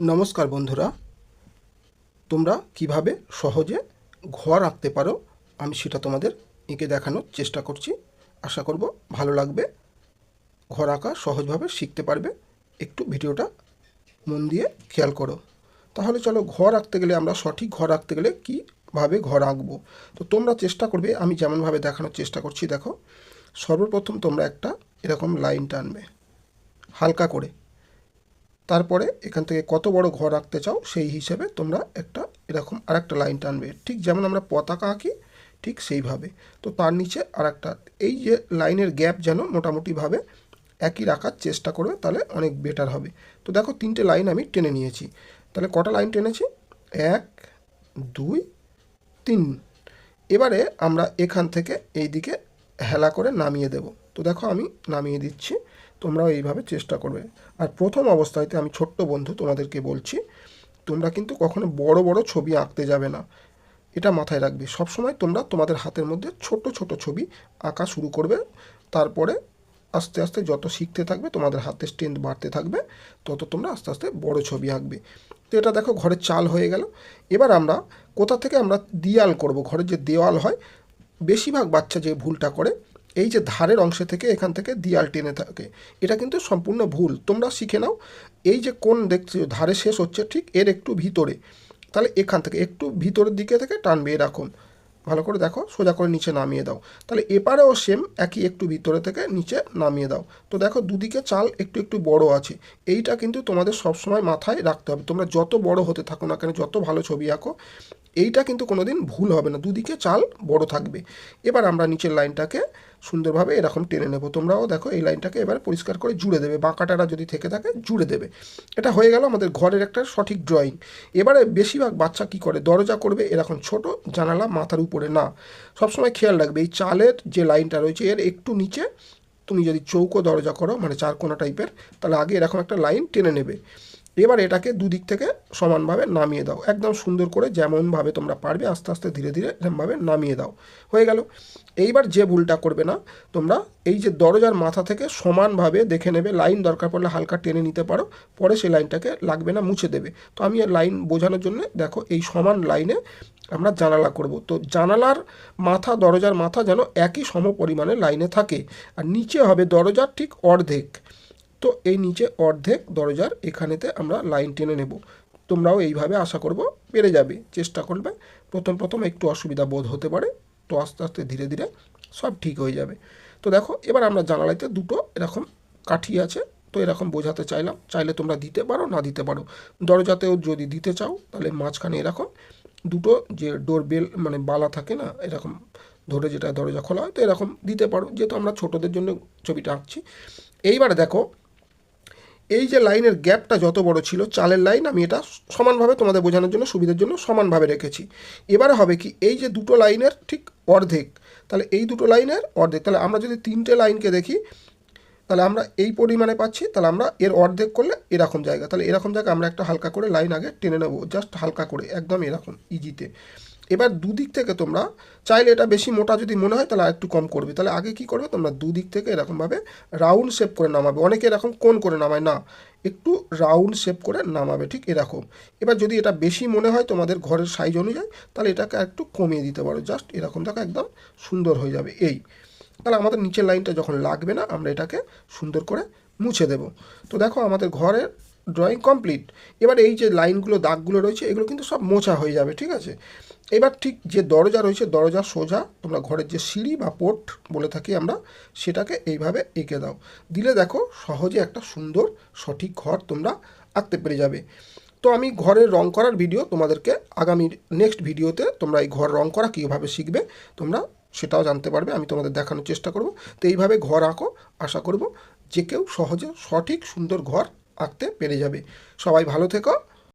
নমস্কার বন্ধুরা, তোমরা কিভাবে সহজে ঘর আঁকতে পারো আমি সেটা তোমাদের এঁকে দেখানোর চেষ্টা করছি। আশা করব ভালো লাগবে। ঘর আঁকা সহজভাবে শিখতে পারবে। একটু ভিডিওটা মন দিয়ে খেয়াল করো। তাহলে চলো, ঘর আঁকতে গেলে আমরা সঠিক ঘর আঁকতে গেলে কীভাবে ঘর আঁকবো, তো তোমরা চেষ্টা করবে আমি যেমনভাবে দেখানোর চেষ্টা করছি। দেখো, সর্বপ্রথম তোমরা একটা এরকম লাইন টানবে হালকা করে। তারপরে এখান থেকে কত বড় ঘর আঁকতে চাও সেই হিসেবে তোমরা একটা এরকম আরেকটা লাইন টানবে, ঠিক যেমন আমরা পতাকা আঁকি ঠিক সেইভাবে। তো তার নিচে আরেকটা, এই যে লাইনের গ্যাপ যেন মোটামুটিভাবে একই রাখার চেষ্টা করবে, তাহলে অনেক বেটার হবে। তো দেখো, তিনটে লাইন আমি টেনে নিয়েছি। তাহলে কটা লাইন টেনেছি? 1 2 3। এবারে আমরা এখান থেকে এই দিকে হেলা করে নামিয়ে দেব। তো দেখো, আমি নামিয়ে দিচ্ছি, তোমরাও এইভাবে চেষ্টা করবে। আর প্রথম অবস্থাতে আমি ছোট্ট বন্ধু তোমাদেরকে বলছি, তোমরা কিন্তু কখনো বড় বড় ছবি আঁকতে যাবে না, এটা মাথায় রাখবে। সবসময় তোমরা তোমাদের হাতের মধ্যে ছোট ছোট ছবি আঁকা শুরু করবে। তারপরে আস্তে আস্তে যত শিখতে থাকবে, তোমাদের হাতের স্ট্রেংথ বাড়তে থাকবে, তত তোমরা আস্তে আস্তে বড় ছবি আঁকবে। তো এটা দেখো, ঘরের চাল হয়ে গেল। এবার আমরা কোথা থেকে আমরা দেয়াল করব, ঘরের যে দেওয়াল হয়, বেশিরভাগ বাচ্চা যে ভুলটা করে, এই যে ধারের অংশে থেকে এখান থেকে দেয়াল টেনে থাকে, এটা কিন্তু সম্পূর্ণ ভুল। তোমরা শিখে নাও, এই যে কোন দেখছো ধারে শেষ হচ্ছে ঠিক এর একটু ভিতরে, তাহলে এখান থেকে একটু ভিতরের দিকে থেকে টানবে এরকম। ভালো করে দেখো, সোজা করে নিচে নামিয়ে দাও। তাহলে এপারেও সেম একই, একটু ভিতরে থেকে নিচে নামিয়ে দাও। তো দেখো, দুদিকে চাল একটু একটু বড় আছে। এইটা কিন্তু তোমাদের সবসময় মাথায় রাখতে হবে। তোমরা যত বড় হতে থাকো না কেন, যত ভালো ছবি আঁকো, এইটা কিন্তু কোনো দিন ভুল হবে না, দুদিকে চাল বড় থাকবে। এবার আমরা নিচের লাইনটাকে সুন্দরভাবে এরকম টেনে নেব। তোমরাও দেখো, এই লাইনটাকে এবার পরিষ্কার করে জুড়ে দেবে, বাঁকাটারা যদি থেকে থাকে জুড়ে দেবে। এটা হয়ে গেল আমাদের ঘরের একটা সঠিক ড্রয়িং। এবারে বেশিরভাগ বাচ্চা কি করে, দরজা করবে এরকম ছোট, জানালা মাথার উপরে না। সবসময় খেয়াল রাখবে, এই চালের যে লাইনটা রয়েছে এর একটু নিচে তুমি যদি চৌকো দরজা করো, মানে চারকোনা টাইপের, তাহলে আগে এরকম একটা লাইন টেনে নেবে। এবার এটাকে দুদিক থেকে সমানভাবে নামিয়ে দাও, একদম সুন্দর করে যেমনভাবে তোমরা পারবে আস্তে আস্তে ধীরে ধীরে এরকমভাবে নামিয়ে দাও। হয়ে গেল। এইবার যে ভুলটা করবে না, তোমরা এই যে দরজার মাথা থেকে সমানভাবে দেখে নেবে, লাইন দরকার পড়লে হালকা টেনে নিতে পারো, পরে সেই লাইনটাকে লাগবে না, মুছে দেবে। তো আমি আর লাইন বোঝানোর জন্য দেখো, এই সমান লাইনে আমরা জানালা করব। তো জানালার মাথা, দরজার মাথা যেন একই সম পরিমাণে লাইনে থাকে। আর নিচে হবে দরজার ঠিক অর্ধেক। তো এই নিচে অর্ধেক দরজার এখানেতে আমরা লাইন টেনে নেব। তোমরাও এইভাবে আশা করব পেরে যাবে, চেষ্টা করবে। প্রথম প্রথম একটু অসুবিধা বোধ হতে পারে, তো আস্তে আস্তে ধীরে ধীরে সব ঠিক হয়ে যাবে। তো দেখো, এবার আমরা জানালাতে দুটো এরকম কাঠি আছে, তো এরকম বোঝাতে চাইলাম। চাইলে তোমরা দিতে পারো, না দিতে পারো। দরজাতেও যদি দিতে চাও, তাহলে মাঝখানে এরকম দুটো যে ডোর বেল মানে বালা থাকে না, এরকম ধরে যেটা দরজা খোলা হয়, তো এরকম দিতে পারো, যেহেতু আমরা ছোটোদের জন্য ছবিটা আঁকছি। এইবার দেখো, এই যে লাইনের গ্যাপটা যত বড় ছিল, চালের লাইন, আমি এটা সমানভাবে তোমাদের বোঝানোর জন্য সুবিধার জন্য সমানভাবে রেখেছি। এবারে হবে কি, এই যে দুটো লাইনের ঠিক অর্ধেক, তাহলে এই দুটো লাইনের অর্ধেক, তাহলে আমরা যদি তিনটে লাইনকে দেখি, তাহলে আমরা এই পরিমাণে পাচ্ছি। তাহলে আমরা এর অর্ধেক করলে এরকম জায়গা, তাহলে এরকম জায়গা আমরা একটা হালকা করে লাইন আগে টেনে নেবো, জাস্ট হালকা করে, একদম এরকম ইজিতে। এবার দুদিক থেকে তোমরা চাইলে এটা বেশি মোটা যদি মনে হয়, তাহলে একটু কম করবে। তাহলে আগে কি করবে, তোমরা দুদিক থেকে এরকমভাবে রাউন্ড শেপ করে নামাবে। অনেকে এরকম কোণ করে নামায় না, একটু রাউন্ড শেপ করে নামাবে, ঠিক এরকম। এবার যদি এটা বেশি মনে হয় তোমাদের ঘরের সাইজ অনুযায়ী, তাহলে এটাকে একটু কমিয়ে দিতে পারো, জাস্ট এরকম দেখো, একদম সুন্দর হয়ে যাবে। এই, তাহলে আমাদের নিচের লাইনটা যখন লাগবে না, আমরা এটাকে সুন্দর করে মুছে দেব। তো দেখো, আমাদের ঘরের ড্রয়িং কমপ্লিট। এবার এই যে লাইনগুলো, দাগগুলো রয়েছে, এগুলো কিন্তু সব মোছা হয়ে যাবে, ঠিক আছে। এবার ঠিক যে দরজা রয়েছে, দরজা সোজা তোমরা ঘরের যে সিঁড়ি বা পোর্ট বলে থাকি আমরা, সেটাকে এইভাবে এঁকে দাও। দিলে দেখো, সহজে একটা সুন্দর সঠিক ঘর তোমরা আঁকতে পেরে যাবে। তো আমি ঘরের রং করার ভিডিও তোমাদেরকে আগামী নেক্সট ভিডিওতে, তোমরা এই ঘর রং করা কীভাবে শিখবে তোমরা সেটাও জানতে পারবে, আমি তোমাদের দেখানোর চেষ্টা করব। তো এইভাবে ঘর আঁকো, আশা করব যে কেউ সহজে সঠিক সুন্দর ঘর আঁকতে পেরে যাবে। সবাই ভালো থেকো।